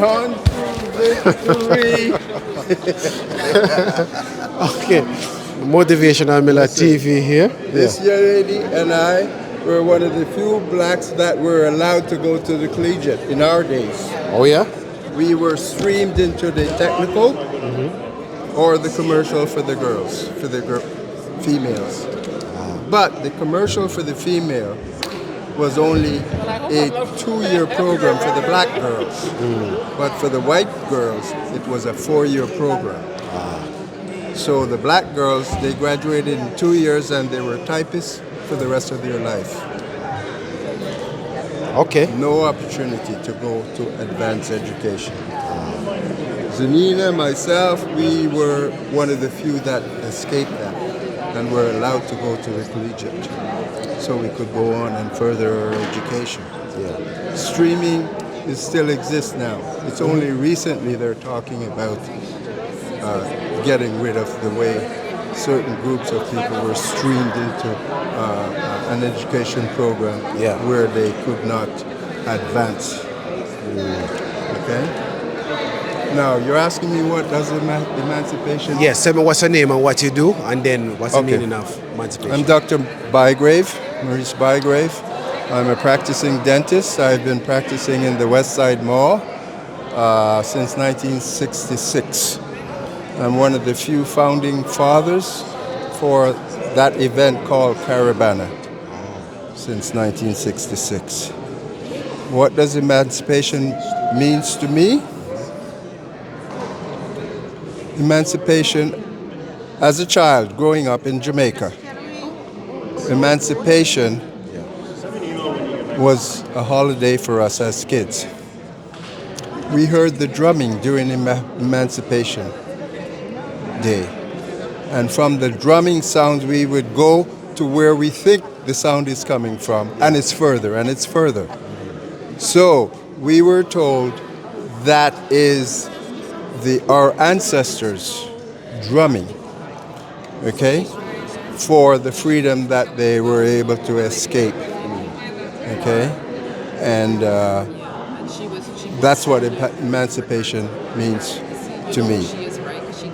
On to victory. Okay. Motivational Miller TV here. This young lady and I were one of the few blacks that were allowed to go to the collegiate in our days. Oh yeah? We were streamed into the technical or the commercial for the girls, for the females. But the commercial for the female was only a 2-year program for the black girls. But for the white girls, it was a 4-year program. So the black girls, they graduated in 2 years and they were typists for the rest of their life. Okay. No opportunity to go to advanced education. Zanina, myself, we were one of the few that escaped that and were allowed to go to the collegiate. So we could go on and further our education. Yeah. Streaming still exists now. It's only recently they're talking about getting rid of the way certain groups of people were streamed into an education program where they could not advance. Okay? Now, you're asking me what does emancipation... Yes, tell me what's your name and what you do, and then what's the meaning of emancipation. I'm Dr. Bygrave, Maurice Bygrave. I'm a practicing dentist. I've been practicing in the West Side Mall since 1966. I'm one of the few founding fathers for that event called Caravana since 1966. What does emancipation means to me? Emancipation, as a child growing up in Jamaica, emancipation was a holiday for us as kids. We heard the drumming during Emancipation Day. And from the drumming sounds, we would go to where we think the sound is coming from, and it's further, and it's further. So we were told that is our ancestors drumming, okay, for the freedom that they were able to escape, okay? And that's what emancipation means to me.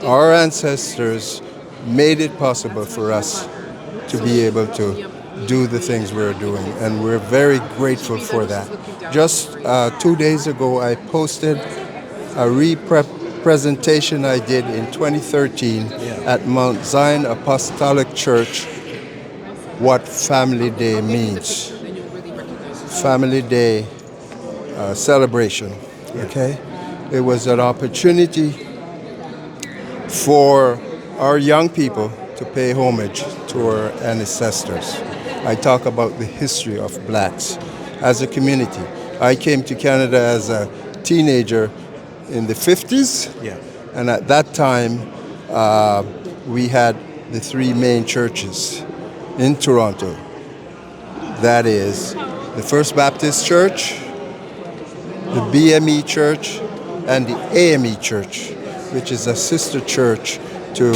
Our ancestors made it possible for us to be able to do the things we're doing, and we're very grateful for that. Just 2 days ago, I posted a presentation I did in 2013 at Mount Zion Apostolic Church, what Family Day means. Family Day celebration, okay? It was an opportunity for our young people to pay homage to our ancestors. I talk about the history of blacks as a community. I came to Canada as a teenager in the 50s, and at that time we had the 3 main churches in Toronto. That is the First Baptist Church, the BME Church, and the AME Church, which is a sister church to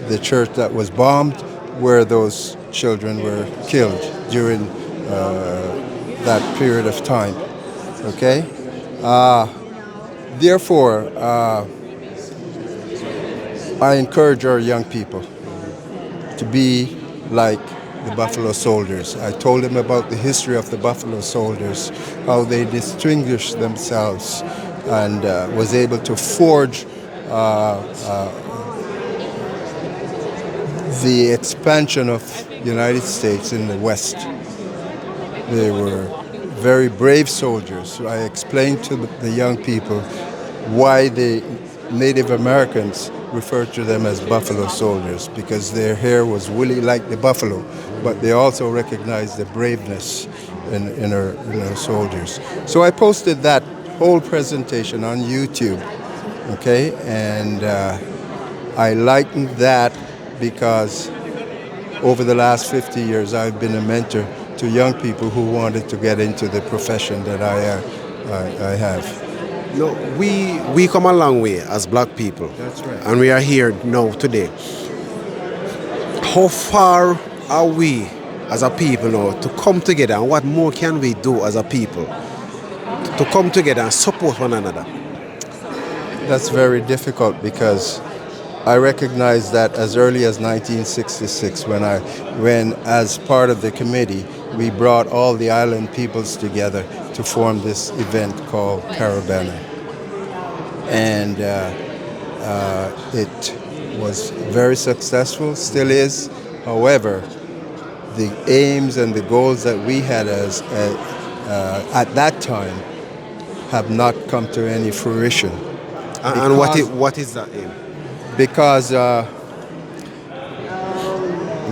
the church that was bombed, where those children were killed during that period of time. Okay? Therefore, I encourage our young people to be like the Buffalo Soldiers. I told them about the history of the Buffalo Soldiers, how they distinguished themselves and was able to forge the expansion of the United States in the West. They were very brave soldiers. I explained to the young people why the Native Americans referred to them as Buffalo Soldiers, because their hair was woolly like the buffalo, but they also recognized the braveness in our soldiers. So I posted that whole presentation on YouTube, okay? And I likened that because over the last 50 years I've been a mentor to young people who wanted to get into the profession that I have. No, we come a long way as black people. That's right. And we are here now today. How far are we as a people now to come together, and what more can we do as a people to come together and support one another? That's very difficult because I recognize that as early as 1966 when as part of the committee we brought all the island peoples together to form this event called Caravana. And it was very successful, still is. However, the aims and the goals that we had at that time have not come to any fruition. And what is that aim? Because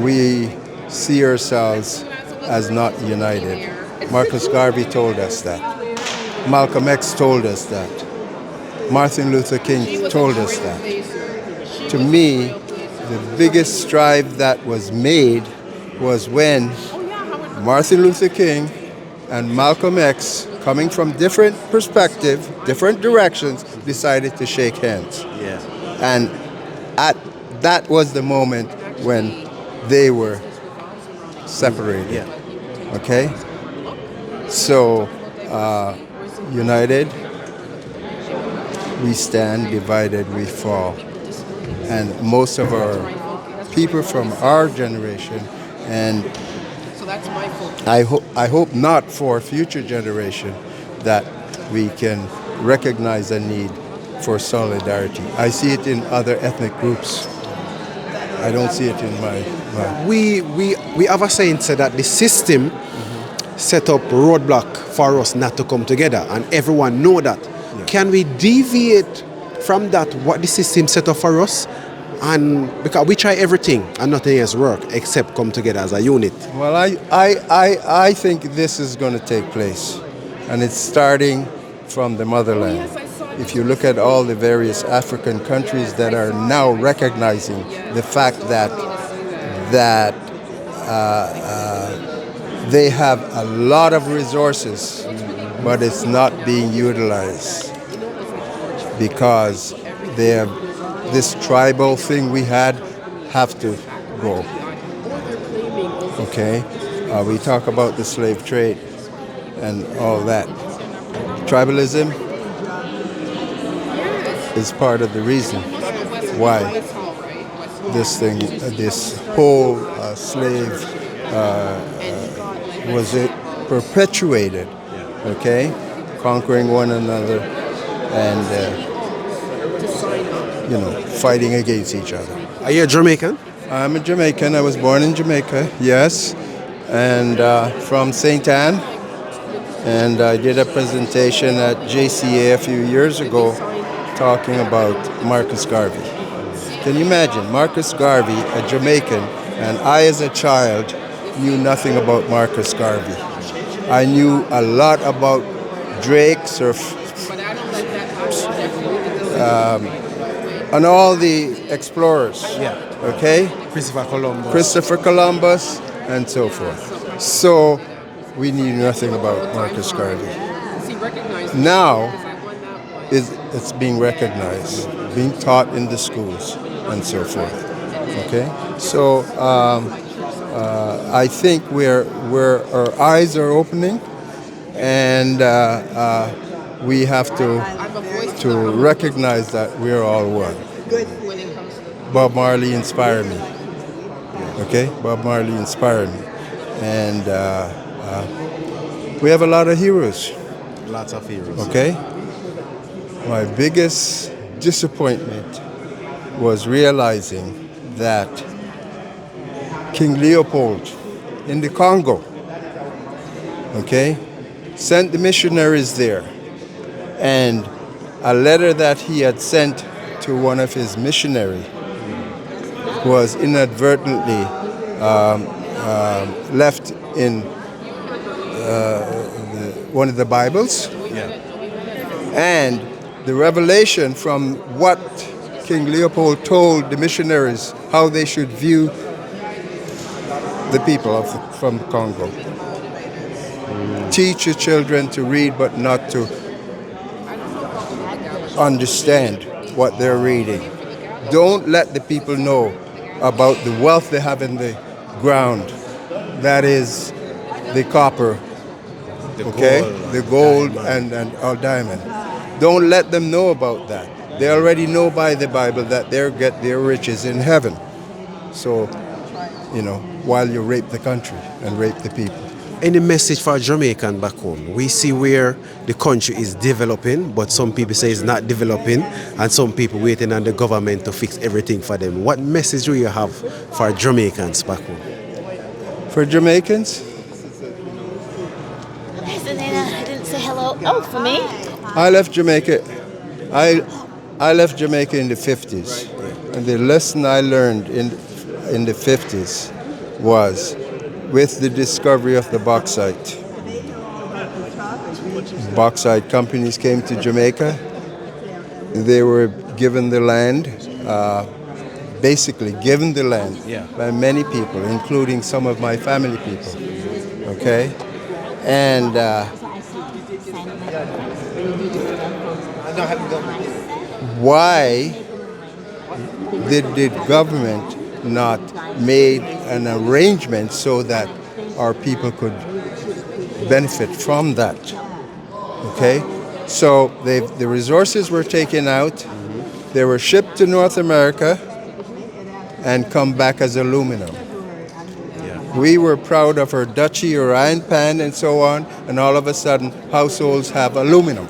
we see ourselves as not united. Marcus Garvey told us that. Malcolm X told us that. Martin Luther King told us that. To me, the biggest strive that was made was when Martin Luther King and Malcolm X, coming from different perspectives, different directions, decided to shake hands. Yeah. And that was the moment when they were separated. Yeah. Okay? So, united, we stand, divided, we fall. And most of our people from our generation, and I hope not for future generation, that we can recognize a need for solidarity. I see it in other ethnic groups. I don't see it in my. We have a saying said that the system set up roadblock for us not to come together, and everyone know that. Yeah. Can we deviate from that, what the system set up for us? And because we try everything and nothing else work except come together as a unit. Well, I think this is going to take place, and it's starting from the motherland. If you look at all the various African countries that are now recognizing the fact that they have a lot of resources, but it's not being utilized because they have this tribal thing we have to go. Okay? We talk about the slave trade and all that. Tribalism is part of the reason why this whole slave was it perpetuated, okay? Conquering one another and fighting against each other. Are you a Jamaican? I'm a Jamaican. I was born in Jamaica, yes, and from St. Anne. And I did a presentation at JCA a few years ago talking about Marcus Garvey. Can you imagine? Marcus Garvey, a Jamaican, and I as a child knew nothing about Marcus Garvey. I knew a lot about Drake, and all the explorers. Yeah. Okay? Christopher Columbus, and so forth. So we knew nothing about Marcus Garvey. Now it's being recognized, being taught in the schools, and so forth. Okay? So I think where our eyes are opening, and we have to recognize that we're all one. Bob Marley inspired me. Okay? Bob Marley inspired me. And we have a lot of heroes. Lots of heroes. Okay? My biggest disappointment was realizing that King Leopold in the Congo, okay, sent the missionaries there, and a letter that he had sent to one of his missionaries was inadvertently left in one of the Bibles. Yeah. And the revelation from what King Leopold told the missionaries how they should view the people from Congo. Teach your children to read but not to understand what they're reading. Don't let the people know about the wealth they have in the ground. That is the copper okay? gold, The gold diamond. and all diamond. Don't let them know about that. They already know by the Bible that they'll get their riches in heaven. So, while you rape the country and rape the people. Any message for Jamaican back home? We see where the country is developing, but some people say it's not developing, and some people waiting on the government to fix everything for them. What message do you have for Jamaicans back home? For Jamaicans, I didn't say hello. Oh, for me? I left Jamaica. I left Jamaica in the 50s, and the lesson I learned in the 50s was with the discovery of the bauxite. Bauxite companies came to Jamaica. They were given the land, basically given the land by many people, including some of my family people. Okay, and why did the government not made an arrangement so that our people could benefit from that? Okay, so the resources were taken out, they were shipped to North America and come back as aluminum. We were proud of our duchy or iron pan and so on, and all of a sudden households have aluminum.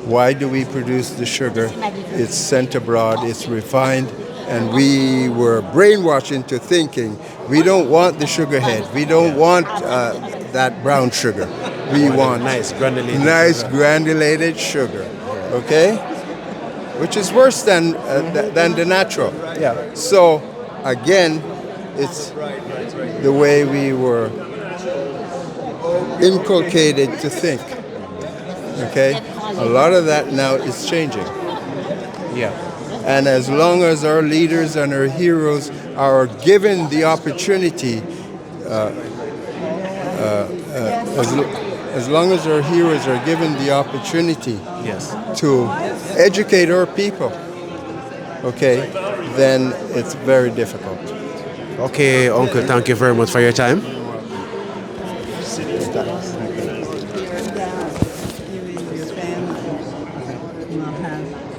Why do we produce the sugar? It's sent abroad, it's refined, and we were brainwashed into thinking we don't want the sugar head, we don't want that brown sugar. We want granulated sugar, okay? Which is worse than the natural. Yeah. So again, it's the way we were inculcated to think. Okay, a lot of that now is changing. Yeah. And as long as our leaders and our heroes are given the opportunity, as long as our heroes are given the opportunity to educate our people, okay, then it's very difficult. Okay, Uncle, thank you very much for your time.